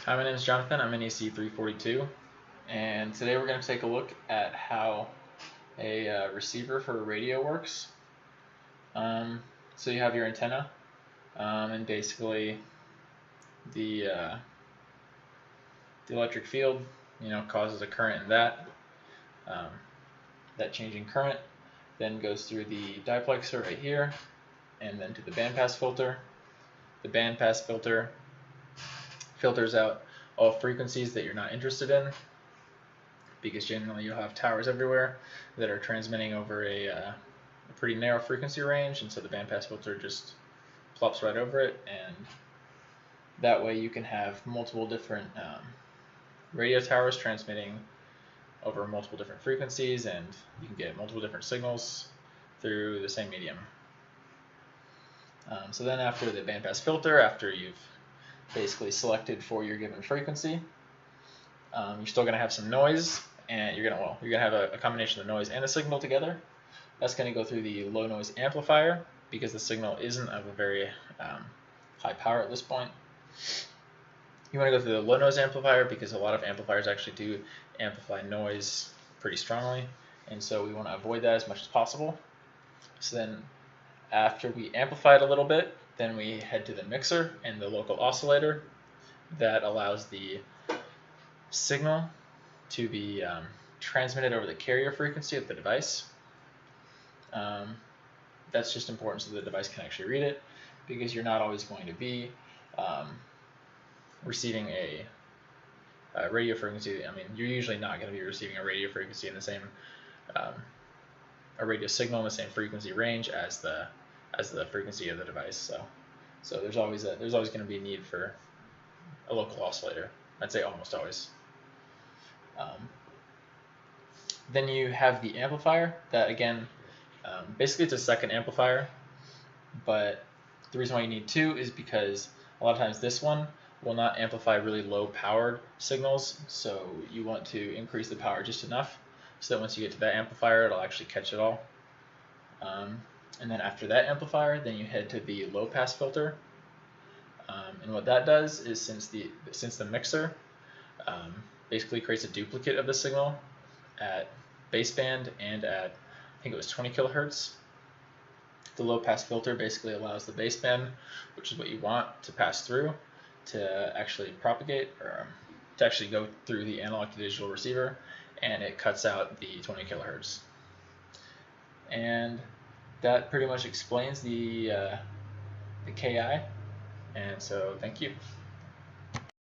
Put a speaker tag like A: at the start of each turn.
A: Hi, my name is Jonathan. I'm an EC342, and today we're going to take a look at how a receiver for a radio works. So you have your antenna, and basically the electric field, causes a current in that. That changing current then goes through the diplexer right here, and then to the bandpass filter. The bandpass filter filters out all frequencies that you're not interested in, because generally you'll have towers everywhere that are transmitting over a pretty narrow frequency range, and so the bandpass filter just plops right over it, and that way you can have multiple different radio towers transmitting over multiple different frequencies, and you can get multiple different signals through the same medium. So then after the bandpass filter, after you've basically selected for your given frequency, you're still going to have some noise, and you're going to have a combination of the noise and the signal together. That's going to go through the low noise amplifier, because the signal isn't of a very high power at this point. You want to go through the low noise amplifier because a lot of amplifiers actually do amplify noise pretty strongly, and so we want to avoid that as much as possible. So then after we amplify it a little bit, then we head to the mixer and the local oscillator that allows the signal to be transmitted over the carrier frequency of the device. That's just important so the device can actually read it, because you're not always going to be receiving a radio frequency. I mean, you're usually not going to be receiving a radio frequency in the same a radio signal in the same frequency range as the frequency of the device. So there's always going to be a need for a local oscillator. I'd say almost always. Then you have the amplifier that, again, basically it's a second amplifier, but the reason why you need two is because a lot of times this one will not amplify really low powered signals, so you want to increase the power just enough so that once you get to that amplifier, it'll actually catch it all. And then after that amplifier, then you head to the low pass filter, and what that does is, since the mixer basically creates a duplicate of the signal at baseband and at, I think it was 20 kilohertz, the low pass filter basically allows the baseband, which is what you want to pass through, to actually propagate, or to actually go through the analog to digital receiver, and it cuts out the 20 kilohertz. And that pretty much explains the KI, and so thank you.